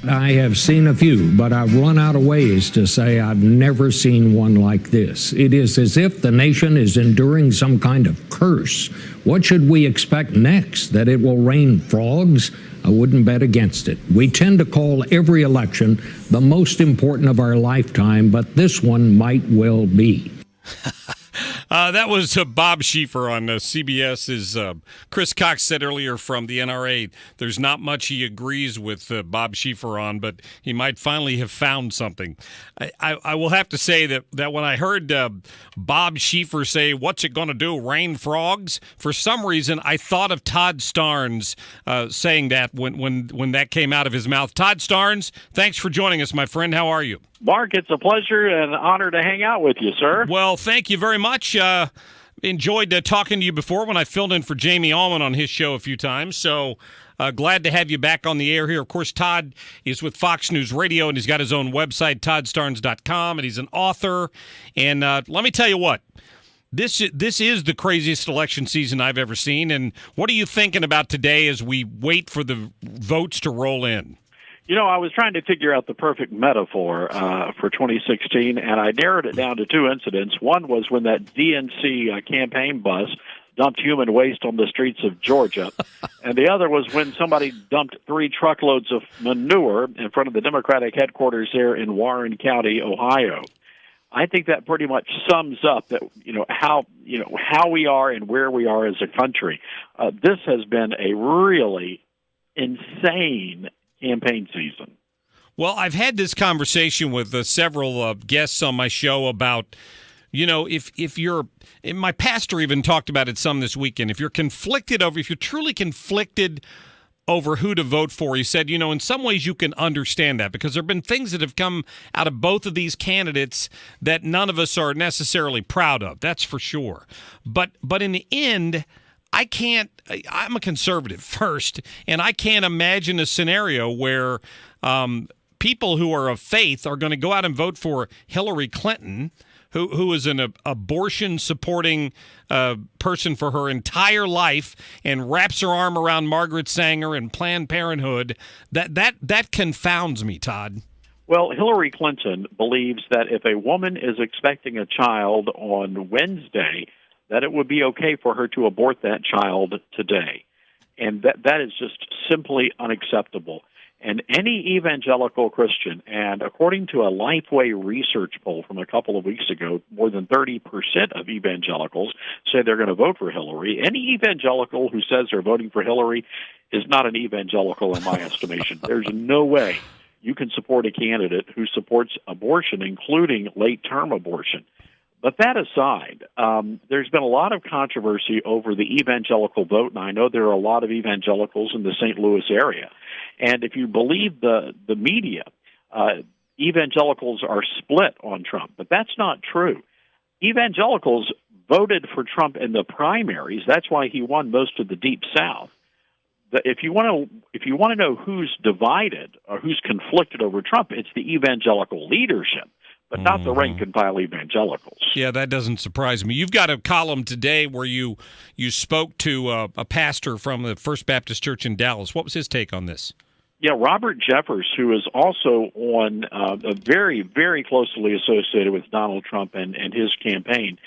I have seen a few, but I've run out of ways to say I've never seen one like this. It is as if the nation is enduring some kind of curse. What should we expect next? That it will rain frogs? I wouldn't bet against it. We tend to call every election the most important of our lifetime, but this one might well be. That was Bob Schieffer on CBS. As Chris Cox said earlier from the NRA, there's not much he agrees with Bob Schieffer on, but he might finally have found something. I will have to say that when I heard Bob Schieffer say, "What's it going to do, rain frogs?" for some reason, I thought of Todd Starnes saying that when that came out of his mouth. Todd Starnes, thanks for joining us, my friend. How are you? Mark, it's a pleasure and honor to hang out with you, sir. Well, thank you very much. Enjoyed talking to you before when I filled in for Jamie Allman on his show a few times. So glad to have you back on the air here. Of course, Todd is with Fox News Radio, and he's got his own website, toddstarnes.com, and he's an author. And let me tell you what, this is the craziest election season I've ever seen. And what are you thinking about today as we wait for the votes to roll in? You know, I was trying to figure out the perfect metaphor for 2016, and I narrowed it down to two incidents. One was when that DNC campaign bus dumped human waste on the streets of Georgia, and the other was when somebody dumped 3 truckloads of manure in front of the Democratic headquarters there in Warren County, Ohio. I think that pretty much sums up that how we are and where we are as a country. This has been a really insane campaign season. Well, I've had this conversation with several guests on my show about, if you're, and my pastor even talked about it some this weekend, if you're truly conflicted over who to vote for, he said, in some ways you can understand that because there have been things that have come out of both of these candidates that none of us are necessarily proud of. That's for sure. But in the end, I'm a conservative first, and I can't imagine a scenario where people who are of faith are going to go out and vote for Hillary Clinton, who is an abortion-supporting person for her entire life and wraps her arm around Margaret Sanger and Planned Parenthood. That confounds me, Todd. Well, Hillary Clinton believes that if a woman is expecting a child on Wednesday, that it would be okay for her to abort that child today. And that is just simply unacceptable. And any evangelical Christian, and according to a Lifeway research poll from a couple of weeks ago, more than 30% of evangelicals say they're going to vote for Hillary. Any evangelical who says they're voting for Hillary is not an evangelical in my estimation. There's no way you can support a candidate who supports abortion, including late-term abortion. But that aside, there's been a lot of controversy over the evangelical vote, and I know there are a lot of evangelicals in the St. Louis area. And if you believe the media, evangelicals are split on Trump, but that's not true. Evangelicals voted for Trump in the primaries. That's why he won most of the Deep South. If you want to know who's divided or who's conflicted over Trump, it's the evangelical leadership, but not the rank and file evangelicals. Yeah, that doesn't surprise me. You've got a column today where you spoke to a pastor from the First Baptist Church in Dallas. What was his take on this? Yeah, Robert Jeffers, who is also very, very closely associated with Donald Trump and his campaign.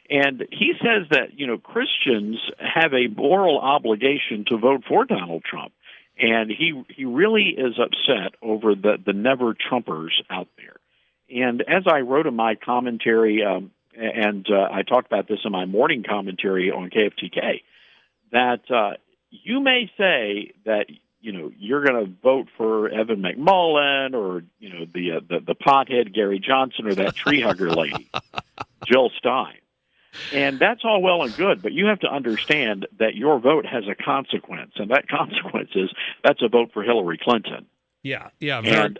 And he says that, Christians have a moral obligation to vote for Donald Trump. And he really is upset over the never-Trumpers out there. And as I wrote in my commentary, and I talked about this in my morning commentary on KFTK, that you may say that, you're going to vote for Evan McMullen or, the pothead Gary Johnson or that tree hugger lady, Jill Stein. And that's all well and good, but you have to understand that your vote has a consequence, and that consequence is that's a vote for Hillary Clinton. Yeah,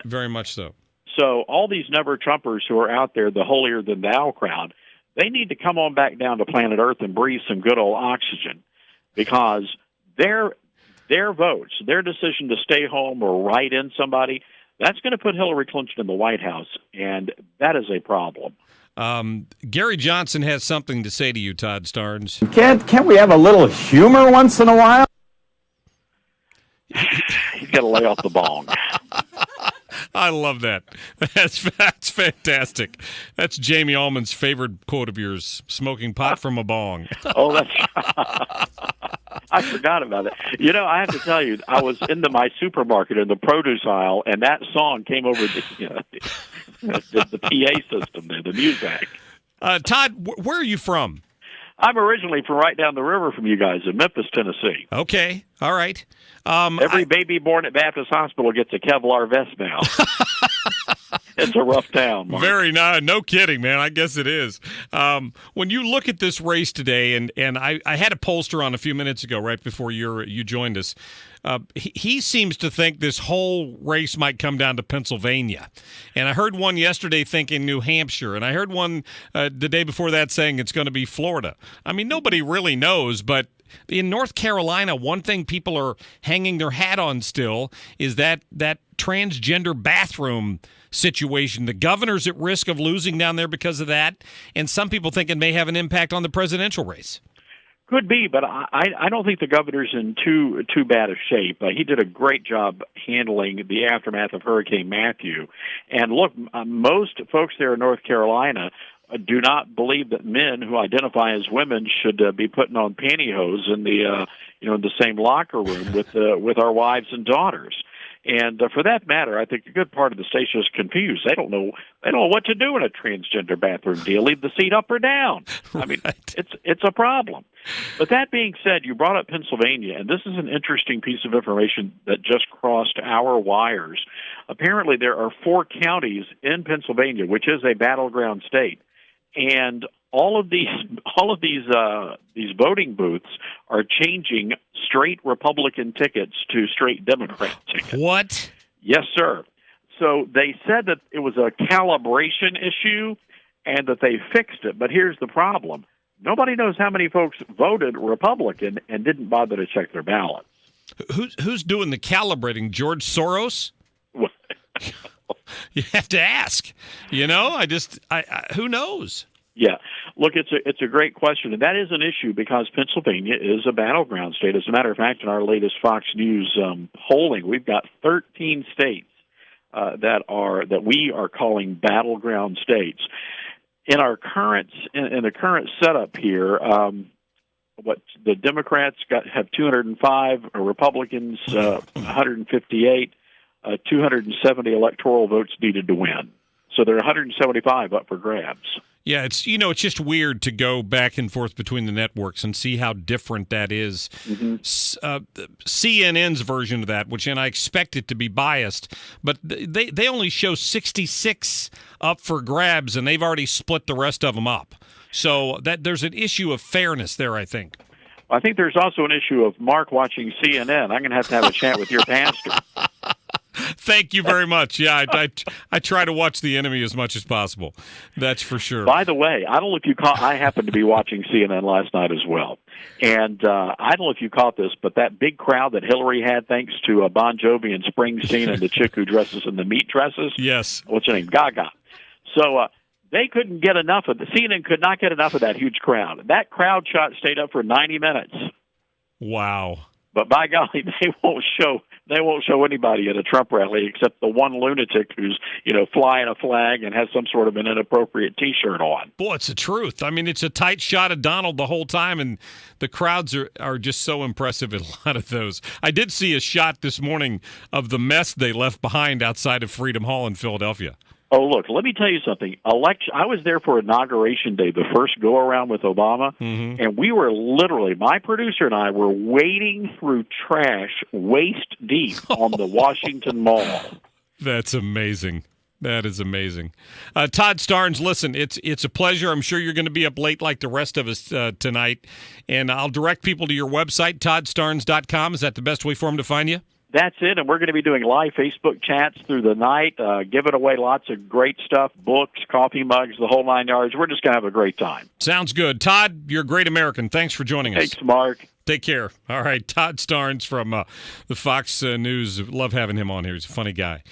very much so. So all these never-Trumpers who are out there, the holier-than-thou crowd, they need to come on back down to planet Earth and breathe some good old oxygen, because their votes, their decision to stay home or write in somebody, that's going to put Hillary Clinton in the White House, and that is a problem. Gary Johnson has something to say to you, Todd Starnes. Can't we have a little humor once in a while? He's got to lay off the bong. I love that. That's fantastic. That's Jamie Allman's favorite quote of yours, smoking pot from a bong. Oh, that's I forgot about it. You know, I have to tell you, I was into my supermarket in the produce aisle, and that song came over the PA system there, the music. Todd, where are you from? I'm originally from right down the river from you guys in Memphis, Tennessee. Okay, all right. Every baby born at Baptist Hospital gets a Kevlar vest now. It's a rough town, Mark. Very nice. No kidding, man. I guess it is. When you look at this race today, and I had a pollster on a few minutes ago, right before you joined us. He seems to think this whole race might come down to Pennsylvania. And I heard one yesterday thinking New Hampshire, and I heard one the day before that saying it's going to be Florida. I mean, nobody really knows, but in North Carolina, one thing people are hanging their hat on still is that transgender bathroom situation. The governor's at risk of losing down there because of that, and some people think it may have an impact on the presidential race. Could be, but I don't think the governor's in too bad a shape. He did a great job handling the aftermath of Hurricane Matthew. And look, most folks there in North Carolina do not believe that men who identify as women should be putting on pantyhose in the in the same locker room with our wives and daughters. And for that matter, I think a good part of the station is confused. They don't know what to do in a transgender bathroom. Do you leave the seat up or down? I mean, it's a problem. But that being said, you brought up Pennsylvania, and this is an interesting piece of information that just crossed our wires. Apparently, there are 4 counties in Pennsylvania, which is a battleground state, and all of these voting booths are changing straight Republican tickets to straight Democrat tickets. What? Yes, sir. So they said that it was a calibration issue and that they fixed it. But here's the problem. Nobody knows how many folks voted Republican and didn't bother to check their ballots. Who's doing the calibrating? George Soros? You have to ask. You know, who knows? Yeah. Look, it's a great question, and that is an issue because Pennsylvania is a battleground state. As a matter of fact, in our latest Fox News polling, we've got 13 states that we are calling battleground states. In our current in the current setup here, what the Democrats have 205, Republicans 158, 270 electoral votes needed to win. So there are 175 up for grabs. Yeah, it's just weird to go back and forth between the networks and see how different that is. Mm-hmm. CNN's version of that, and I expect it to be biased, but they only show 66 up for grabs, and they've already split the rest of them up. So that there's an issue of fairness there, I think. I think there's also an issue of Mark watching CNN. I'm going to have a chat with your pastor. Thank you very much. Yeah, I try to watch the enemy as much as possible. That's for sure. By the way, I don't know if you caught. I happened to be watching CNN last night as well, and I don't know if you caught this, but that big crowd that Hillary had, thanks to Bon Jovi and Springsteen and the chick who dresses in the meat dresses. Yes. What's her name? Gaga. So they couldn't get enough of CNN. Could not get enough of that huge crowd. That crowd shot stayed up for 90 minutes. Wow. But by golly, they won't show anybody at a Trump rally except the one lunatic who's, flying a flag and has some sort of an inappropriate T-shirt on. Boy, it's the truth. I mean, it's a tight shot of Donald the whole time, and the crowds are just so impressive in a lot of those. I did see a shot this morning of the mess they left behind outside of Freedom Hall in Philadelphia. Oh, look, let me tell you something. I was there for Inauguration Day, the first go-around with Obama, and we were literally, my producer and I were wading through trash waist-deep on the Washington Mall. That's amazing. That is amazing. Todd Starnes, listen, it's a pleasure. I'm sure you're going to be up late like the rest of us tonight, and I'll direct people to your website, toddstarnes.com. Is that the best way for them to find you? That's it, and we're going to be doing live Facebook chats through the night, giving away lots of great stuff, books, coffee mugs, the whole 9 yards. We're just going to have a great time. Sounds good. Todd, you're a great American. Thanks for joining us. Thanks, Mark. Take care. All right, Todd Starnes from the Fox News. Love having him on here. He's a funny guy.